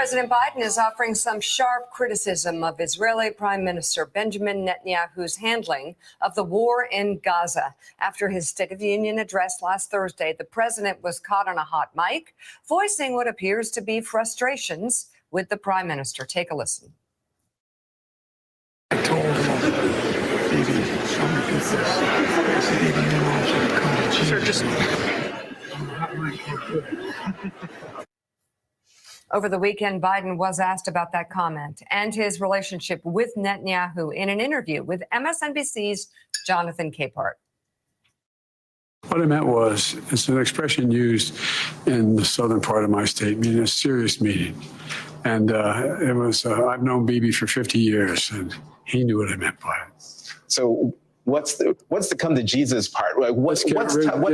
President Biden is offering some sharp criticism of Israeli Prime Minister Benjamin Netanyahu's handling of the war in Gaza. After his State of the Union address last Thursday, the president was caught on a hot mic, voicing what appears to be frustrations with the prime minister. Take a listen. I told him, baby, show me pieces. I said, baby, you know, I should come to Jesus. Sir, just... Over the weekend, Biden was asked about that comment and his relationship with Netanyahu in an interview with MSNBC's Jonathan Capehart. What I meant was, it's an expression used in the southern part of my state, meaning a serious meeting. And it was, I've known Bibi for 50 years, and he knew what I meant by it. So what's the come to Jesus part? Like what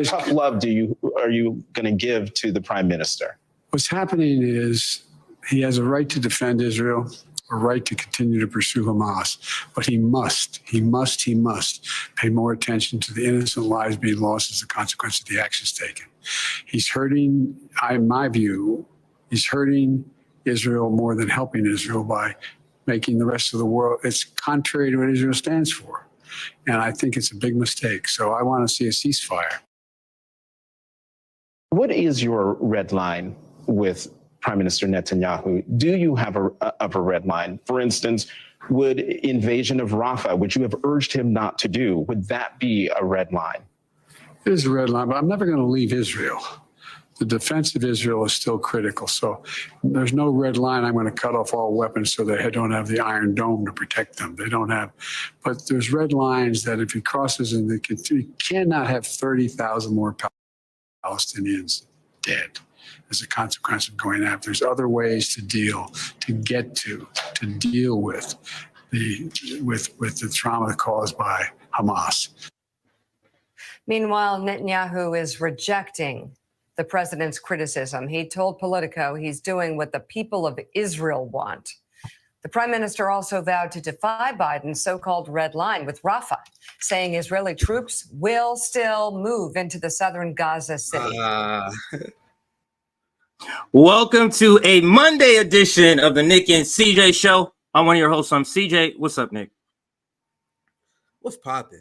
tough love are you going to give to the prime minister? What's happening is he has a right to defend Israel, a right to continue to pursue Hamas, but he must pay more attention to the innocent lives being lost as a consequence of the actions taken. He's hurting, in my view, he's hurting Israel more than helping Israel by making the rest of the world, it's contrary to what Israel stands for. And I think it's a big mistake. So I want to see a ceasefire. What is your red line with Prime Minister Netanyahu? Do you have a red line? For instance, would invasion of Rafah, which you have urged him not to do, would that be a red line? It is a red line, but I'm never going to leave Israel. The defense of Israel is still critical. So there's no red line. I'm going to cut off all weapons so they don't have the Iron Dome to protect them. They don't have, but there's red lines that if he crosses and he cannot have 30,000 more Palestinians dead as a consequence of going after. There's other ways to deal with the trauma caused by Hamas. Meanwhile, Netanyahu is rejecting the president's criticism. He told Politico he's doing what the people of Israel want. The prime minister also vowed to defy Biden's so-called red line with Rafah, saying Israeli troops will still move into the southern Gaza city. Welcome to a Monday edition of the Nick and CJ Show. I'm one of your hosts. I'm CJ. What's up, Nick? What's poppin'?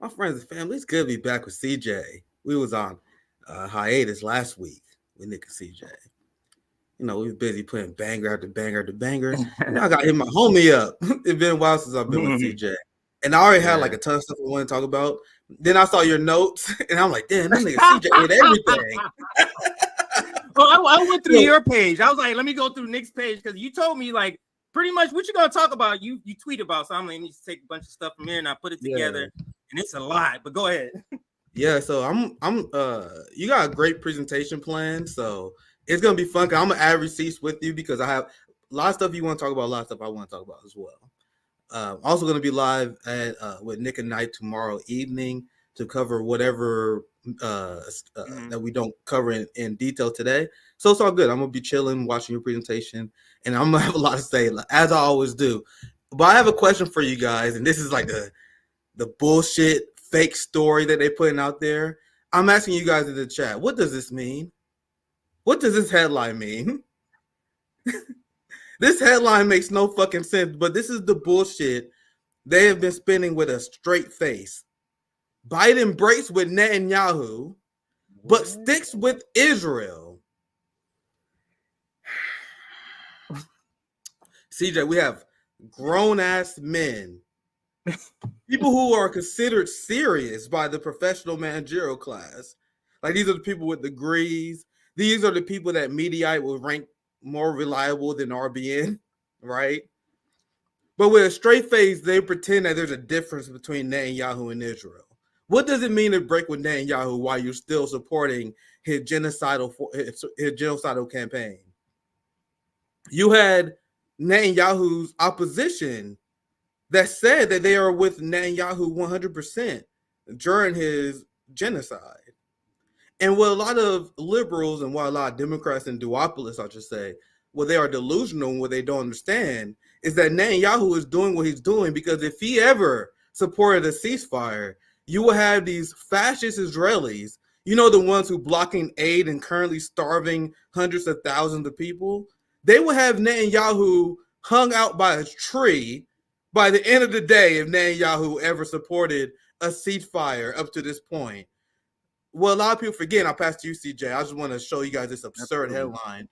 My friends and family, it's good to be back with CJ. We was on hiatus last week with Nick and CJ. You know, we were busy putting banger after banger after banger. Now I got to hit my homie up. It's been a while since I've been with CJ. And I already had like a ton of stuff I want to talk about. Then I saw your notes, and I'm like, damn, this nigga CJ hit everything. Well, I went through your page. I was like, let me go through Nick's page because you told me like pretty much what you're gonna talk about. You tweet about, so I'm like, I need to take a bunch of stuff from here and I put it together, and it's a lot. But go ahead. Yeah, so I'm you got a great presentation plan, so it's gonna be fun. I'm gonna add receipts with you because I have a lot of stuff you want to talk about, a lot of stuff I want to talk about as well. Also gonna be live at with Nick and Knight tomorrow evening to cover whatever that we don't cover in detail today. So it's all good. I'm gonna be chilling, watching your presentation, and I'm gonna have a lot to say, as I always do. But I have a question for you guys, and this is like the bullshit fake story that they're putting out there. I'm asking you guys in the chat, what does this mean? What does this headline mean? This headline makes no fucking sense, but this is the bullshit they have been spinning with a straight face. Biden breaks with Netanyahu, but sticks with Israel. CJ, we have grown-ass men, people who are considered serious by the professional managerial class. Like, these are the people with degrees. These are the people that Mediaite will rank more reliable than RBN, right? But with a straight face, they pretend that there's a difference between Netanyahu and Israel. What does it mean to break with Netanyahu while you're still supporting his genocidal campaign? You had Netanyahu's opposition that said that they are with Netanyahu 100% during his genocide. And what a lot of liberals and what a lot of Democrats and duopolists, I should say, what they are delusional and what they don't understand is that Netanyahu is doing what he's doing because if he ever supported a ceasefire, you will have these fascist Israelis, you know, the ones who blocking aid and currently starving hundreds of thousands of people. They would have Netanyahu hung out by a tree by the end of the day if Netanyahu ever supported a ceasefire up to this point. Well, a lot of people forget. I'll pass to you, CJ. I just want to show you guys this absurd headline.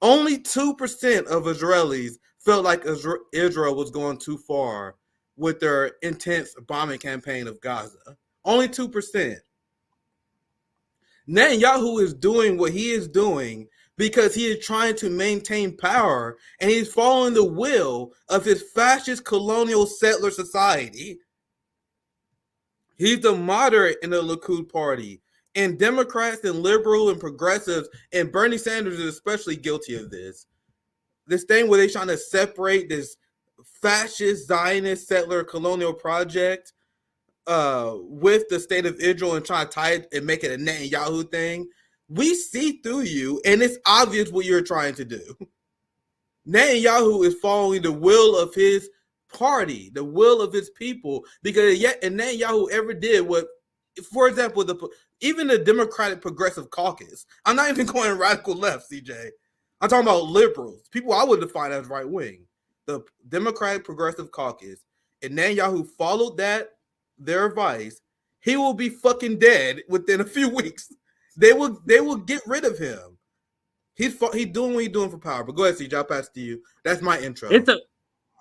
Only 2% of Israelis felt like Israel was going too far with their intense bombing campaign of Gaza. Only 2%. Netanyahu is doing what he is doing because he is trying to maintain power, and he's following the will of his fascist colonial settler society. He's the moderate in the Likud party, and Democrats and liberal and progressives, and Bernie Sanders is especially guilty of this. This thing where they're trying to separate this fascist Zionist settler colonial project with the state of Israel and trying to tie it and make it a Netanyahu thing. We see through you, and it's obvious what you're trying to do. Netanyahu is following the will of his party, the will of his people, because yet and Netanyahu ever did what, for example, even the Democratic Progressive Caucus. I'm not even going radical left, CJ. I'm talking about liberals, people I would define as right wing. The Democratic Progressive Caucus, and Netanyahu followed their advice. He will be fucking dead within a few weeks. They will get rid of him. He's doing what he's doing for power. But go ahead, CJ. I'll pass to you. That's my intro.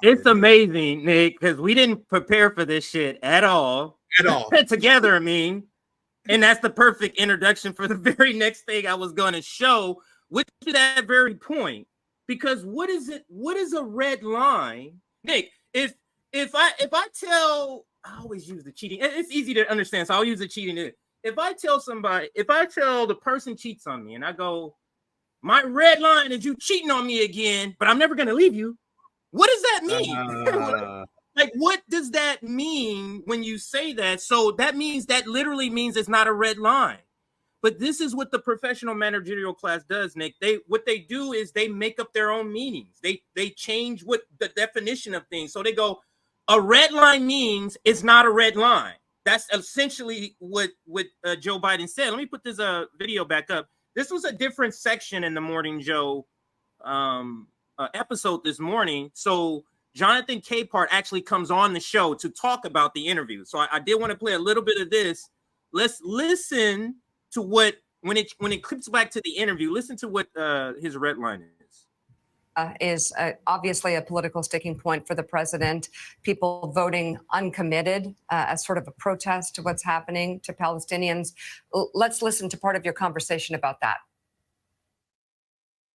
It's amazing, Nick, because we didn't prepare for this shit at all. Together, I mean. And that's the perfect introduction for the very next thing I was going to show, which is that very point. Because what is it? What is a red line? Nick, if I tell, I always use the cheating. It's easy to understand, so I'll use the cheating. If I tell the person cheats on me and I go, my red line is you cheating on me again, but I'm never going to leave you. What does that mean? Like, what does that mean when you say that? So that literally means it's not a red line. But this is what the professional managerial class does, Nick. What they do is they make up their own meanings. They change what the definition of things. So they go, a red line means it's not a red line. That's essentially what Joe Biden said. Let me put this video back up. This was a different section in the Morning Joe episode this morning. So Jonathan Capehart actually comes on the show to talk about the interview. So I did want to play a little bit of this. Let's listen to what, when it clips back to the interview, listen to what his red line is. Is obviously a political sticking point for the president. People voting uncommitted as sort of a protest to what's happening to Palestinians. Let's listen to part of your conversation about that.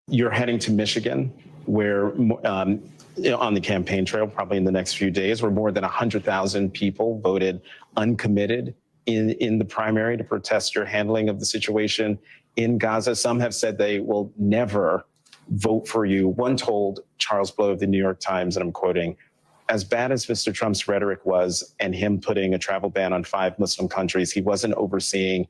You're heading to Michigan, where on the campaign trail, probably in the next few days, where more than 100,000 people voted uncommitted in the primary to protest your handling of the situation in Gaza. Some have said they will never vote for you. One told Charles Blow of the New York Times, and I'm quoting, as bad as Mr. Trump's rhetoric was and him putting a travel ban on 5 Muslim countries, he wasn't overseeing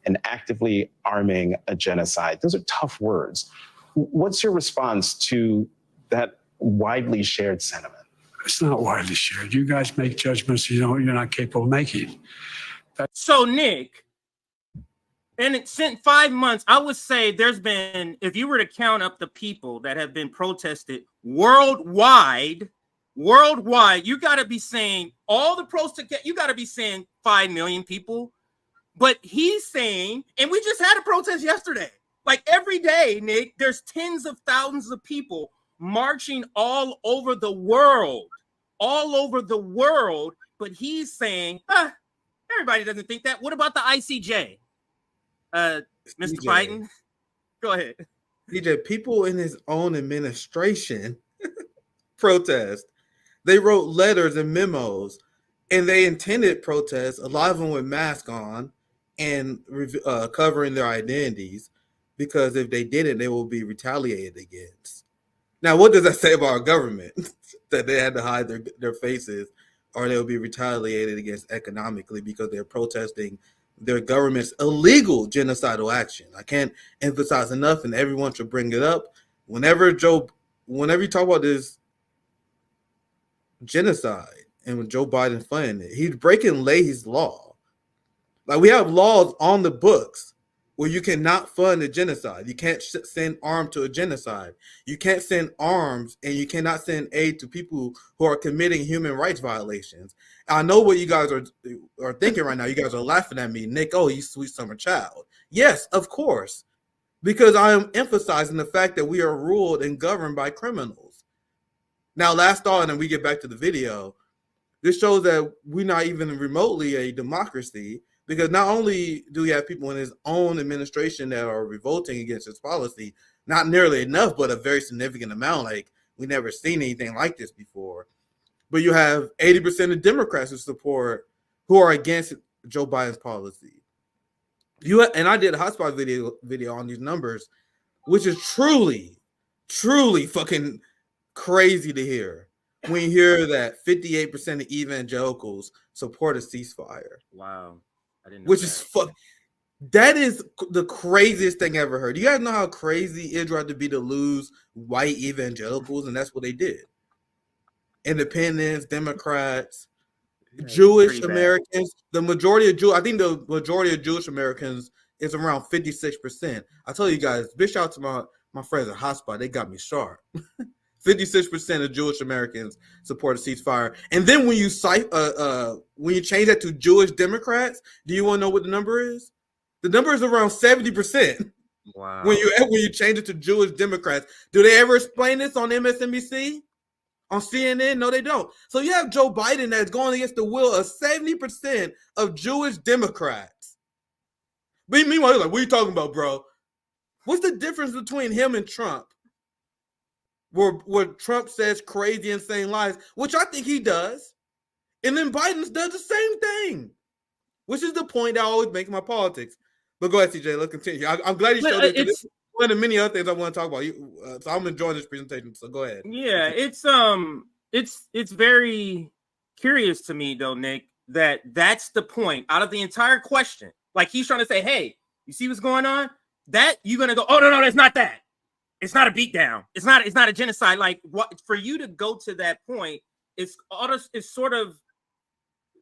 and actively arming a genocide. Those are tough words. What's your response to that widely shared sentiment? It's not widely shared. You guys make judgments you're not capable of making. So, Nick, and it's since 5 months, I would say there's been, if you were to count up the people that have been protested worldwide, you got to be saying all the protests, you got to be saying 5 million people. But he's saying, and we just had a protest yesterday. Like every day, Nick, there's tens of thousands of people marching all over the world. But he's saying, everybody doesn't think that. What about the ICJ? Mr. Biden, go ahead. DJ, people in his own administration protest. They wrote letters and memos, and they intended protests, a lot of them with masks on and covering their identities, because if they didn't, they will be retaliated against. Now, what does that say about our government? That they had to hide their faces, or they'll be retaliated against economically because they're protesting their government's illegal genocidal action. I can't emphasize enough, and everyone should bring it up. Whenever you talk about this genocide and when Joe Biden's funding it, he's breaking Leahy's law. Like, we have laws on the books where you cannot fund a genocide. You can't send arms to a genocide. You can't send arms, and you cannot send aid to people who are committing human rights violations. I know what you guys are thinking right now. You guys are laughing at me. Nick, oh, you sweet summer child. Yes, of course. Because I am emphasizing the fact that we are ruled and governed by criminals. Now, last thought, and then we get back to the video. This shows that we're not even remotely a democracy, because not only do we have people in his own administration that are revolting against his policy, not nearly enough, but a very significant amount. Like, we never seen anything like this before. But you have 80% of Democrats who are against Joe Biden's policy. And I did a hotspot video on these numbers, which is truly fucking crazy to hear. When you hear that 58% of evangelicals support a ceasefire. Wow. I didn't know which that. is that is the craziest thing I ever heard. You guys know how crazy Israel had to be to lose white evangelicals, and that's what they did. Independents, Democrats, Jewish Americans, the majority of I think the majority of Jewish Americans is around 56%. I tell you guys, big shout out to my friends at Hotspot. They got me sharp. 56% of Jewish Americans support a ceasefire. And then when you change that to Jewish Democrats, do you want to know what the number is? The number is around 70%. Wow. When you change it to Jewish Democrats. Do they ever explain this on MSNBC? On CNN? No, they don't. So you have Joe Biden that's going against the will of 70% of Jewish Democrats. Meanwhile, you're like, what are you talking about, bro? What's the difference between him and Trump? Where Trump says crazy, insane lies, which I think he does. And then Biden does the same thing, which is the point I always make in my politics. But go ahead, CJ, let's continue. I'm glad you showed it. It's one of the many other things I want to talk about. So I'm enjoying this presentation, so go ahead. Yeah, it's very curious to me, though, Nick, that's the point out of the entire question. Like, he's trying to say, hey, you see what's going on? That you're going to go, oh, no, that's not that. It's not a beatdown. It's not a genocide. Like, what for you to go to that point, it's sort of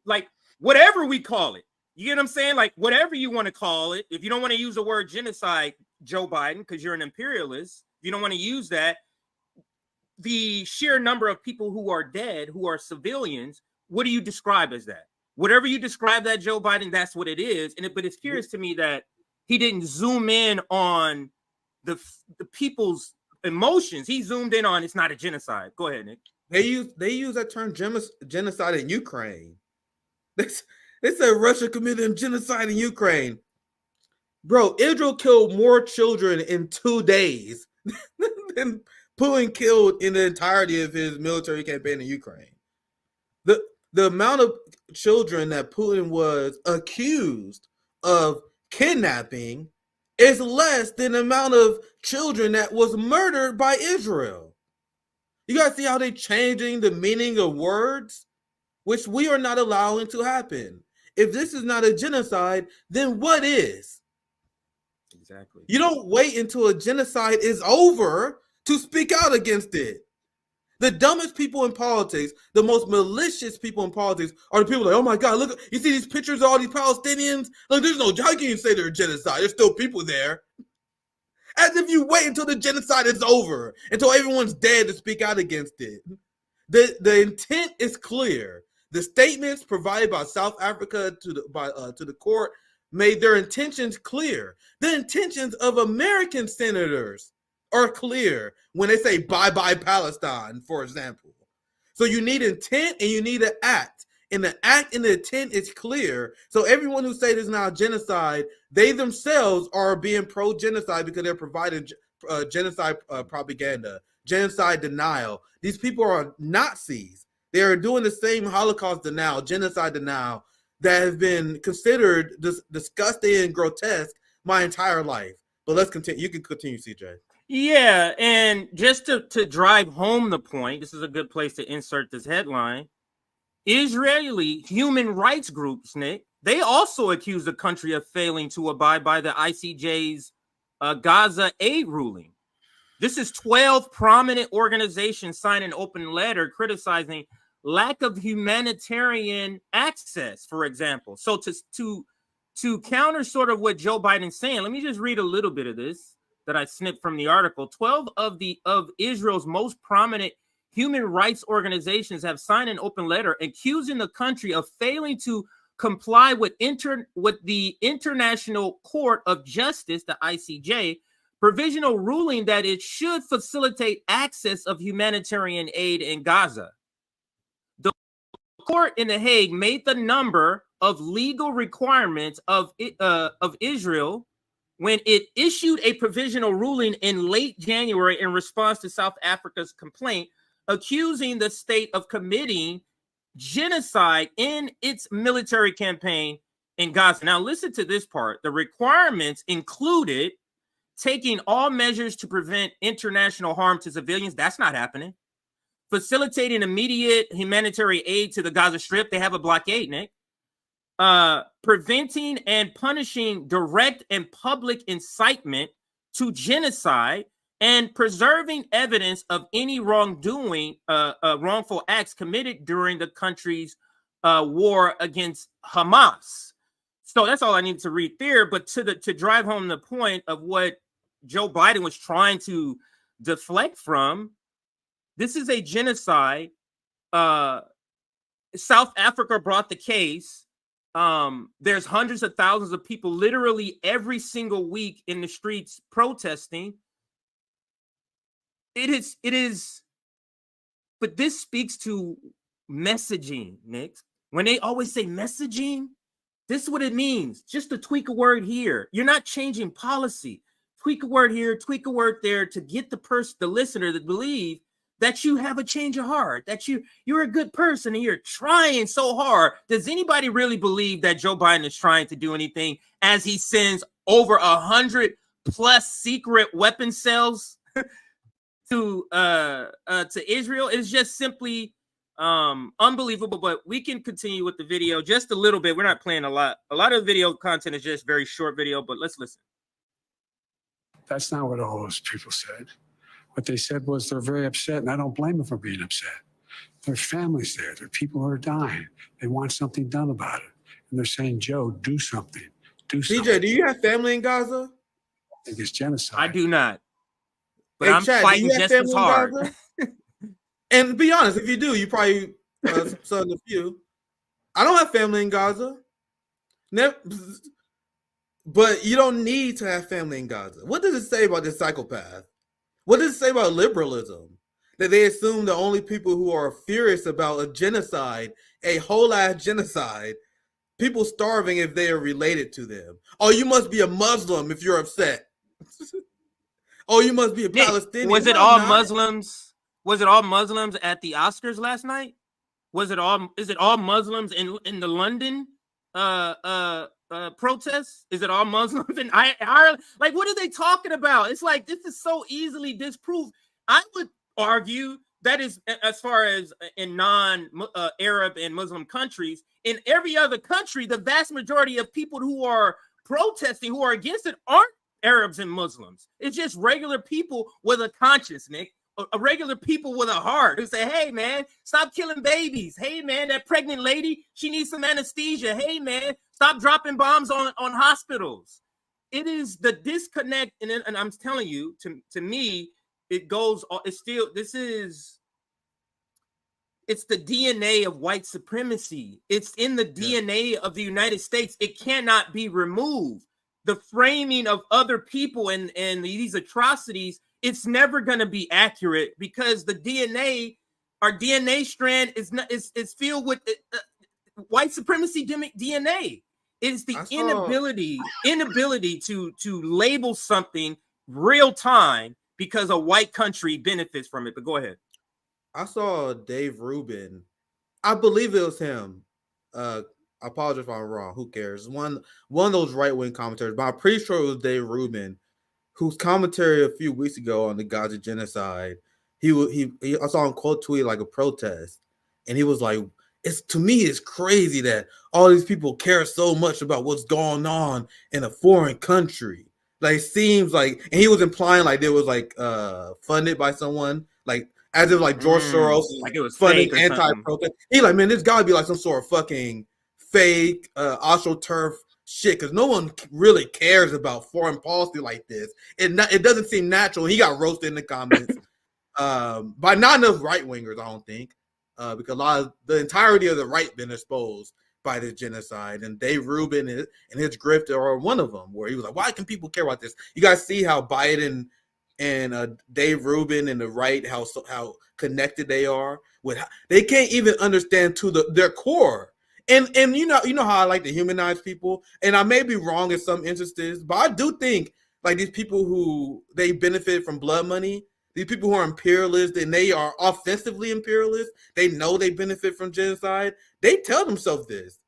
like whatever we call it. You get what I'm saying? Like, whatever you want to call it. If you don't want to use the word genocide, Joe Biden, because you're an imperialist, if you don't want to use that, the sheer number of people who are dead, who are civilians, what do you describe as that? Whatever you describe that, Joe Biden, that's what it is. But it's curious to me that he didn't zoom in on the people's emotions. He zoomed in on it's not a genocide. Go ahead, Nick. They use that term genocide in Ukraine. They said Russia committed genocide in Ukraine. Bro, Israel killed more children in 2 days than Putin killed in the entirety of his military campaign in Ukraine. The amount of children that Putin was accused of kidnapping is less than the amount of children that was murdered by Israel. You guys see how they're changing the meaning of words, which we are not allowing to happen. If this is not a genocide, then what is? Exactly. You don't wait until a genocide is over to speak out against it. The dumbest people in politics, the most malicious people in politics are the people like, oh my God, look, you see these pictures of all these Palestinians? Look, how can you say they're a genocide? There's still people there. As if you wait until the genocide is over, until everyone's dead to speak out against it. The intent is clear. The statements provided by South Africa to the court made their intentions clear. The intentions of American senators are clear when they say bye-bye Palestine, for example. So you need intent and you need an act. And the act and the intent is clear. So everyone who says it's not genocide, they themselves are being pro-genocide because they're providing genocide propaganda, genocide denial. These people are Nazis. They are doing the same Holocaust denial, genocide denial that has been considered disgusting and grotesque my entire life. But let's continue. You can continue, CJ. Yeah, and just to drive home the point, this is a good place to insert this headline. Israeli human rights groups, Nick, they also accuse the country of failing to abide by the ICJ's Gaza aid ruling. This is 12 prominent organizations signed an open letter criticizing lack of humanitarian access, for example. So to counter sort of what Joe Biden's saying, let me just read a little bit of this that I snipped from the article. 12 of Israel's most prominent human rights organizations have signed an open letter accusing the country of failing to comply with the International Court of Justice, the ICJ, provisional ruling that it should facilitate access of humanitarian aid in Gaza. The court in The Hague made the number of legal requirements of Israel when it issued a provisional ruling in late January in response to South Africa's complaint, accusing the state of committing genocide in its military campaign in Gaza. Now, listen to this part. The requirements included taking all measures to prevent international harm to civilians. That's not happening. Facilitating immediate humanitarian aid to the Gaza Strip. They have a blockade, Nick. Preventing and punishing direct and public incitement to genocide, and preserving evidence of any wrongdoing, wrongful acts committed during the country's war against Hamas. So that's all I need to read there. But to drive home the point of what Joe Biden was trying to deflect from, this is a genocide. South Africa brought the case. There's hundreds of thousands of people literally every single week in the streets protesting. It is, but this speaks to messaging, Nick. When they always say messaging, this is what it means. Just to tweak a word here. You're not changing policy. Tweak a word here, tweak a word there to get the listener to believe that you have a change of heart, that you're a good person and you're trying so hard. Does anybody really believe that Joe Biden is trying to do anything as he sends over 100+ secret weapon cells to Israel? It's just simply unbelievable. But we can continue with the video just a little bit. We're not playing a lot. A lot of video content is just very short video, but let's listen. That's not what all those people said. What they said was they're very upset, and I don't blame them for being upset. There are families there. There are people who are dying. They want something done about it. And they're saying, Joe, do something. Do something. DJ, do you have family in Gaza? I think it's genocide. I do not. But Hey, I'm Chad, fighting just as hard. And be honest, if you do, you probably son of few. I don't have family in Gaza. Never, but you don't need to have family in Gaza. What does it say about this psychopath? What does it say about liberalism? That they assume the only people who are furious about a genocide, a whole ass genocide, people starving if they are related to them. Oh, you must be a Muslim if you're upset. Oh, you must be a Palestinian. Was it all Muslims? Was it all Muslims at the Oscars last night? Is it all Muslims in the London protests? Is it all Muslims in Ireland? Like, what are they talking about? It's like, this is so easily disproved. I would argue that is, as far as in non-Arab and Muslim countries, in every other country, the vast majority of people who are protesting, who are against it, aren't Arabs and Muslims. It's just regular people with a conscience, Nick. A regular people with a heart who say, hey, man, stop killing babies. Hey, man, that pregnant lady, she needs some anesthesia. Hey, man, stop dropping bombs on hospitals. It is the disconnect. And I'm telling you, to me, it goes, it's still, it's the DNA of white supremacy. It's in the DNA of the United States. It cannot be removed. The framing of other people and these atrocities, it's never going to be accurate because the DNA, our DNA strand is filled with white supremacy DNA. It's the inability to label something real time because a white country benefits from it. But go ahead. I saw Dave Rubin. I believe it was him. I apologize if I'm wrong. Who cares? One of those right-wing commentators, but I'm pretty sure it was Dave Rubin, whose commentary a few weeks ago on the Gaza genocide, I saw him quote tweet like a protest, and he was like, to me it's crazy that all these people care so much about what's going on in a foreign country. Like, seems like, and he was implying like it was like funded by someone, like as if like George Soros like it was funding anti-protest. He like, man, this gotta be like some sort of fucking fake AstroTurf shit, because no one really cares about foreign policy like this. It doesn't seem natural. He got roasted in the comments by not enough right wingers, I don't think, because the entirety of the right been exposed by this genocide, and Dave Rubin and his grift are one of them, where he was like, why can people care about this? You guys see how Biden and Dave Rubin and the right, how connected they are with, they can't even understand to their core. And you know how I like to humanize people, and I may be wrong in some instances, but I do think like these people who they benefit from blood money, these people who are imperialists and they are offensively imperialist, they know they benefit from genocide. They tell themselves this,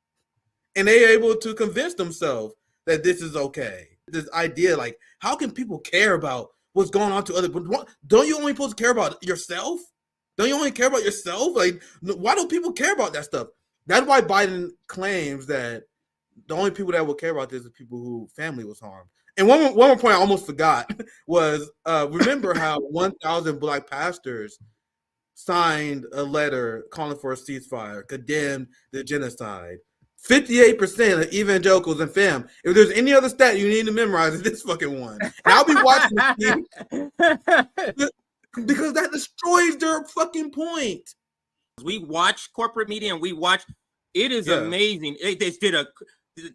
and they're able to convince themselves that this is okay. This idea, like, how can people care about what's going on to other people? Don't you only supposed to care about yourself? Don't you only care about yourself? Like, why don't people care about that stuff? That's why Biden claims that the only people that will care about this are people who family was harmed. And one more point I almost forgot was, remember how 1,000 Black pastors signed a letter calling for a ceasefire, condemned the genocide. 58% of evangelicals and fam. If there's any other stat you need to memorize, it's this fucking one. And I'll be watching this because that destroys their fucking point. We watch corporate media and we watch. It is amazing. They did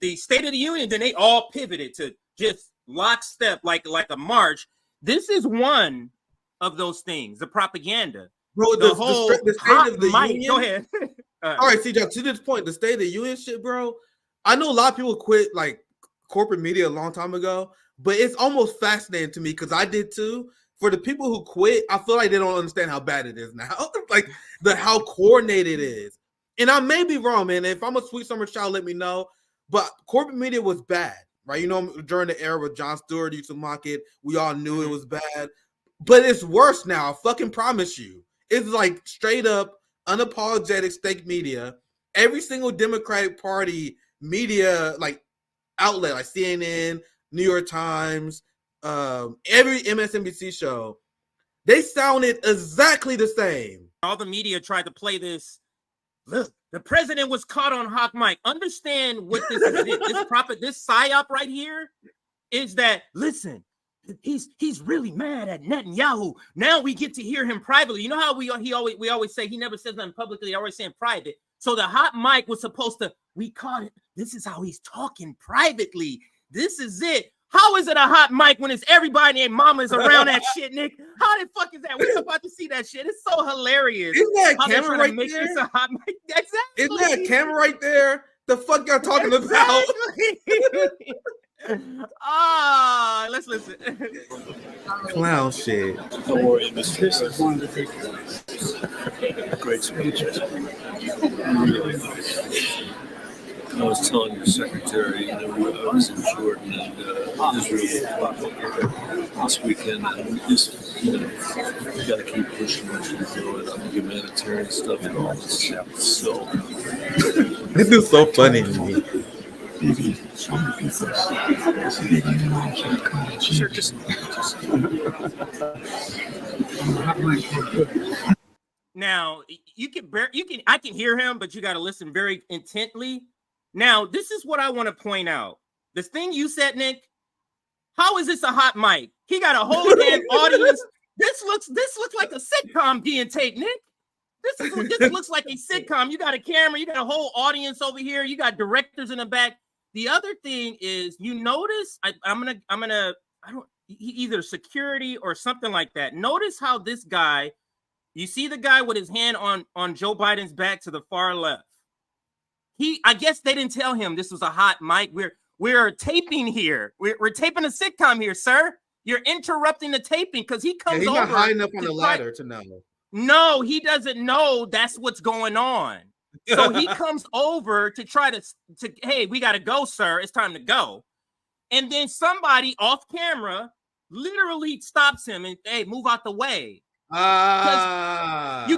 the State of the Union, then they all pivoted to just lockstep, like a march. This is one of those things. The propaganda, bro. The State of the Union. Go ahead. All right, CJ, to this point, the State of the Union shit, bro. I know a lot of people quit like corporate media a long time ago, but it's almost fascinating to me because I did too. For the people who quit, I feel like they don't understand how bad it is now. Like how coordinated it is. And I may be wrong, man. If I'm a sweet summer child, let me know. But corporate media was bad, right? You know, during the era where Jon Stewart used to mock it, we all knew it was bad. But it's worse now. I fucking promise you. It's like straight up unapologetic state media. Every single Democratic Party media like outlet, like CNN, New York Times, every MSNBC show, they sounded exactly the same. All the media tried to play this. Look, the president was caught on hot mic. Understand what this is. This psyop right here is that, listen, he's really mad at Netanyahu. Now we get to hear him privately. You know how we always say he never says nothing publicly, he always saying private. So the hot mic was supposed to, we caught it. This is how he's talking privately. This is it. How is it a hot mic when it's everybody and mama is around that shit, Nick? How the fuck is that? We're about to see that shit. It's so hilarious. Isn't that camera right make there? This a hot mic? Exactly. Isn't that camera right there? The fuck y'all talking about? Let's listen. Clown shit. Don't worry, this is one of the great speeches. Really nice. I was telling your secretary, I was in Jordan and Israel this weekend, and just, we got to keep pushing what you're doing on the humanitarian stuff and all this stuff. So, this is so funny to me. So many people. Sure, just Now I can hear him, but you got to listen very intently. Now, this is what I want to point out. This thing you said, Nick, how is this a hot mic? He got a whole damn audience. This looks like a sitcom being taped, Nick. This looks like a sitcom. You got a camera, you got a whole audience over here, you got directors in the back. The other thing is, you notice, either security or something like that. Notice how this guy, you see the guy with his hand on Joe Biden's back to the far left. I guess they didn't tell him this was a hot mic. We're taping here. We're taping a sitcom here, sir. You're interrupting the taping because he comes he's over. Not high enough on the ladder to know. No, he doesn't know that's what's going on. So he comes over to try to hey, we got to go, sir. It's time to go. And then somebody off camera literally stops him and, hey, move out the way. You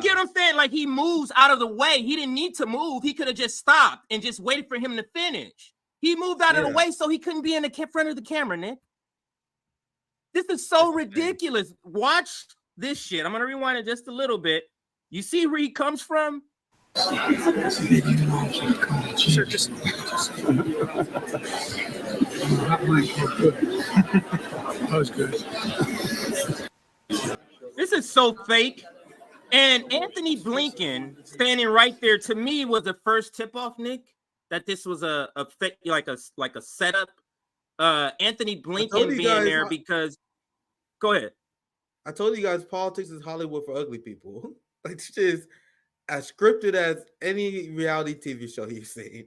get what I'm saying? Like, he moves out of the way. He didn't need to move. He could have just stopped and just waited for him to finish. He moved out of the way so he couldn't be in the front of the camera, Nick. This is so ridiculous. Watch this shit. I'm going to rewind it just a little bit. You see where he comes from? Sure, just that was good. This is so fake. And Anthony Blinken standing right there to me was the first tip-off, Nick, that this was a fake, like a setup. Anthony Blinken being guys, there because go ahead. I told you guys politics is Hollywood for ugly people. Like, it's just as scripted as any reality TV show you've seen.